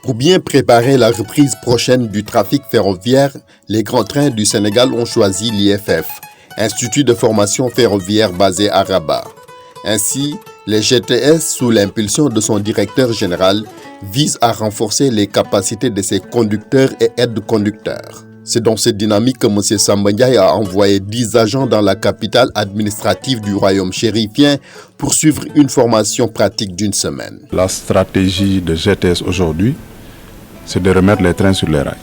Pour bien préparer la reprise prochaine du trafic ferroviaire, les grands trains du Sénégal ont choisi l'IFF, Institut de formation ferroviaire basé à Rabat. Ainsi, les GTS, sous l'impulsion de son directeur général, visent à renforcer les capacités de ses conducteurs et aides-conducteurs. C'est dans cette dynamique que M. Samba Ndiaye a envoyé 10 agents dans la capitale administrative du royaume chérifien pour suivre une formation pratique d'une semaine. La stratégie de GTS aujourd'hui, c'est de remettre les trains sur les rails.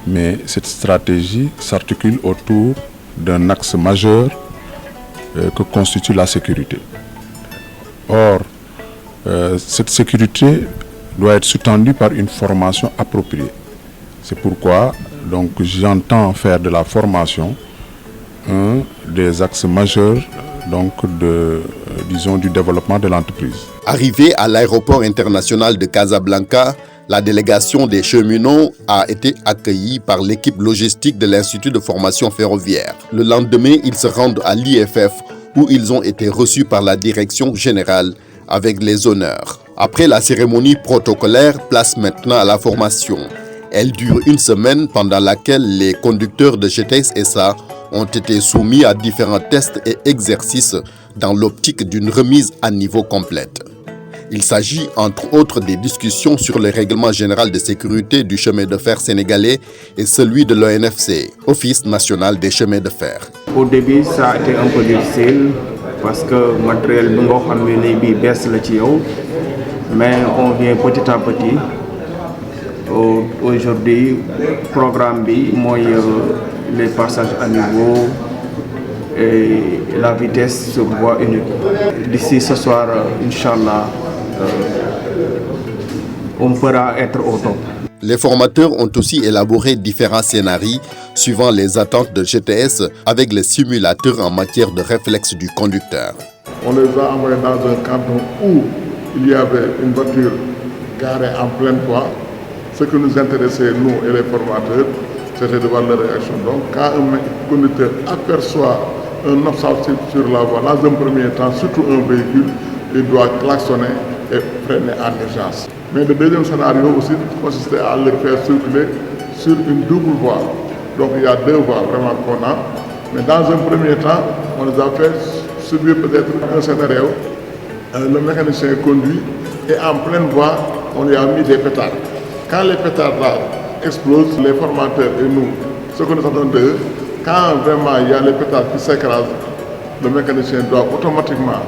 Mais cette stratégie s'articule autour d'un axe majeur que constitue la sécurité. Or, cette sécurité doit être sous-tendue par une formation appropriée. C'est pourquoi donc, j'entends faire de la formation un des axes majeurs donc, du développement de l'entreprise. Arrivé à l'aéroport international de Casablanca, la délégation des cheminots a été accueillie par l'équipe logistique de l'Institut de formation ferroviaire. Le lendemain, ils se rendent à l'IFF où ils ont été reçus par la direction générale avec les honneurs. Après la cérémonie protocolaire, place maintenant à la formation. Elle dure une semaine pendant laquelle les conducteurs de GTS SA ont été soumis à différents tests et exercices dans l'optique d'une remise à niveau complète. Il s'agit entre autres des discussions sur le règlement général de sécurité du chemin de fer sénégalais et celui de l'ONFC, Office national des chemins de fer. Au début, ça a été un peu difficile parce que le matériel est baisse, mais on vient petit à petit. Aujourd'hui, le programme les passages à niveau et la vitesse sur voie unique. D'ici ce soir, Inch'Allah, on pourra être au top. Les formateurs ont aussi élaboré différents scénarios suivant les attentes de GTS avec les simulateurs en matière de réflexe du conducteur. On les a envoyés dans un canton où il y avait une voiture garée en pleine voie. Ce qui nous intéressait, nous et les formateurs, c'était de voir la réaction. Donc, quand un conducteur aperçoit un obstacle sur la voie, dans un premier temps, surtout un véhicule, il doit klaxonner et freiner en urgence. Mais le deuxième scénario aussi consistait à le faire circuler sur une double voie. Donc, il y a deux voies vraiment qu'on a. Mais dans un premier temps, on les a fait subir peut-être un scénario. Le mécanicien conduit et en pleine voie, on lui a mis des pétards. Quand les pétards là explosent, les formateurs et nous, ce que nous attendons d'eux, quand vraiment il y a les pétards qui s'écrasent, le mécanicien doit automatiquement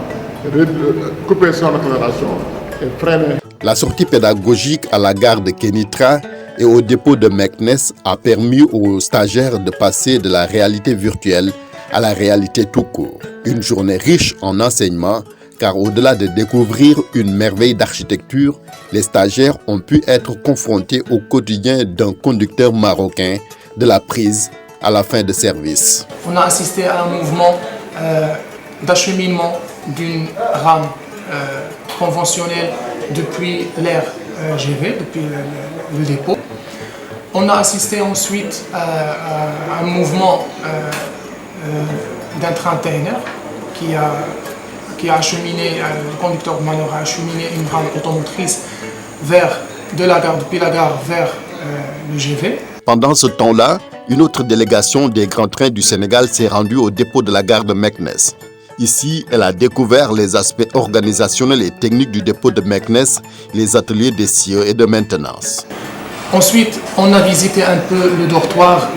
couper son accélération et freiner. La sortie pédagogique à la gare de Kenitra et au dépôt de Meknès a permis aux stagiaires de passer de la réalité virtuelle à la réalité tout court. Une journée riche en enseignements, car au-delà de découvrir une merveille d'architecture, les stagiaires ont pu être confrontés au quotidien d'un conducteur marocain de la prise à la fin de service. On a assisté à un mouvement d'acheminement d'une rame conventionnelle depuis l'aire GV, depuis le dépôt. On a assisté ensuite à un mouvement d'un train-trainer qui a acheminé, le conducteur de manœuvre a acheminé une rame automotrice depuis la gare vers le GV. Pendant ce temps-là, une autre délégation des grands trains du Sénégal s'est rendue au dépôt de la gare de Meknès. Ici, elle a découvert les aspects organisationnels et techniques du dépôt de Meknès, les ateliers d'essieu et de maintenance. Ensuite, on a visité un peu le dortoir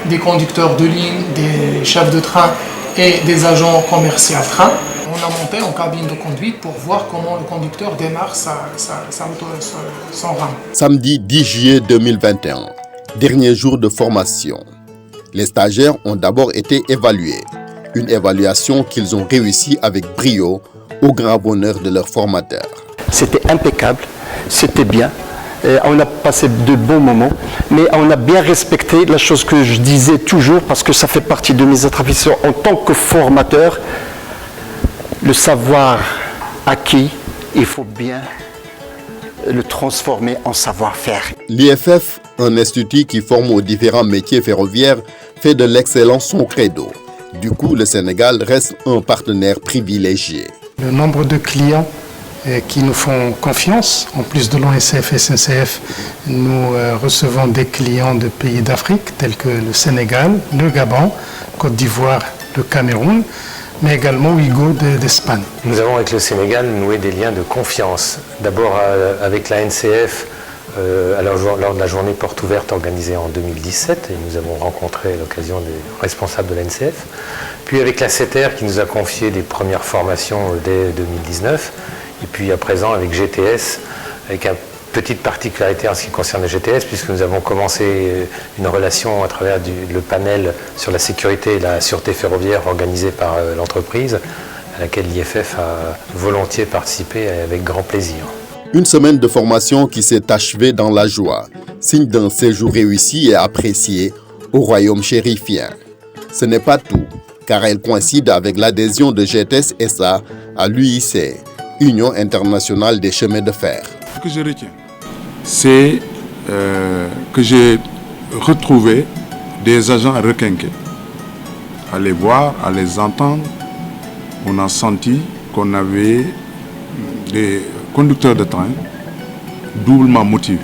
des conducteurs de ligne, des chefs de train et des agents commerciaux à train. On a monté en cabine de conduite pour voir comment le conducteur démarre son rame. Samedi 10 juillet 2021, dernier jour de formation. Les stagiaires ont d'abord été évalués. Une évaluation qu'ils ont réussi avec brio, au grand bonheur de leur formateur. C'était impeccable, c'était bien. On a passé de bons moments, mais on a bien respecté la chose que je disais toujours, parce que ça fait partie de mes attributions en tant que formateur. Le savoir acquis, il faut bien le transformer en savoir-faire. L'IFF, un institut qui forme aux différents métiers ferroviaires, fait de l'excellence son credo. Du coup, le Sénégal reste un partenaire privilégié. Le nombre de clients qui nous font confiance. En plus de l'ONCF et SNCF, nous recevons des clients de pays d'Afrique tels que le Sénégal, le Gabon, Côte d'Ivoire, le Cameroun, mais également Ouïghour d'Espagne. Nous avons avec le Sénégal noué des liens de confiance. D'abord avec la NCF, lors de la journée porte ouverte organisée en 2017, et nous avons rencontré à l'occasion des responsables de la NCF. Puis avec la CETER qui nous a confié des premières formations dès 2019. Et puis à présent avec GTS, avec une petite particularité en ce qui concerne le GTS, puisque nous avons commencé une relation à travers le panel sur la sécurité et la sûreté ferroviaire organisé par l'entreprise, à laquelle l'IFF a volontiers participé avec grand plaisir. Une semaine de formation qui s'est achevée dans la joie, signe d'un séjour réussi et apprécié au royaume chérifien. Ce n'est pas tout, car elle coïncide avec l'adhésion de GTS SA à l'UIC, Union internationale des chemins de fer. Ce que je retiens, c'est que j'ai retrouvé des agents requinqués. À les voir, à les entendre, on a senti qu'on avait des conducteurs de train doublement motivés.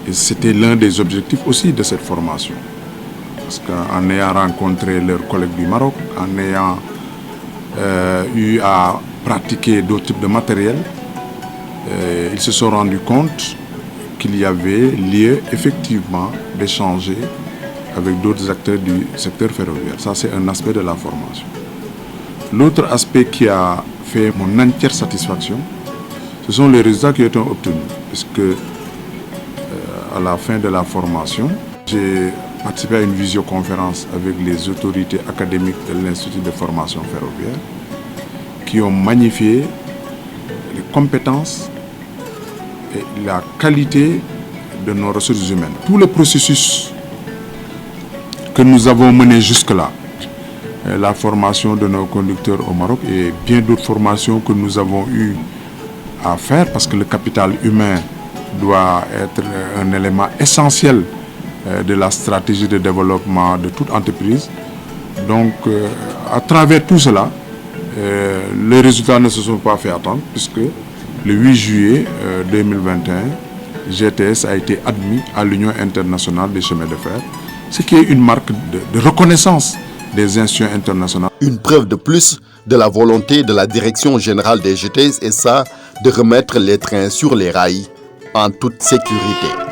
Et c'était l'un des objectifs aussi de cette formation. Parce qu'en ayant rencontré leurs collègues du Maroc, en ayant eu à pratiquer d'autres types de matériel, ils se sont rendus compte qu'il y avait lieu effectivement d'échanger avec d'autres acteurs du secteur ferroviaire. Ça, c'est un aspect de la formation. L'autre aspect qui a fait mon entière satisfaction, ce sont les résultats qui ont été obtenus. Puisque à la fin de la formation, j'ai participé à une visioconférence avec les autorités académiques de l'Institut de formation ferroviaire qui ont magnifié les compétences et la qualité de nos ressources humaines. Tout le processus que nous avons mené jusque-là, la formation de nos conducteurs au Maroc et bien d'autres formations que nous avons eu à faire, parce que le capital humain doit être un élément essentiel de la stratégie de développement de toute entreprise. Donc, à travers tout cela, les résultats ne se sont pas fait attendre, puisque le 8 juillet 2021, GTS a été admis à l'Union internationale des chemins de fer, ce qui est une marque de reconnaissance des institutions internationales. Une preuve de plus de la volonté de la Direction générale des GTS SA de remettre les trains sur les rails en toute sécurité.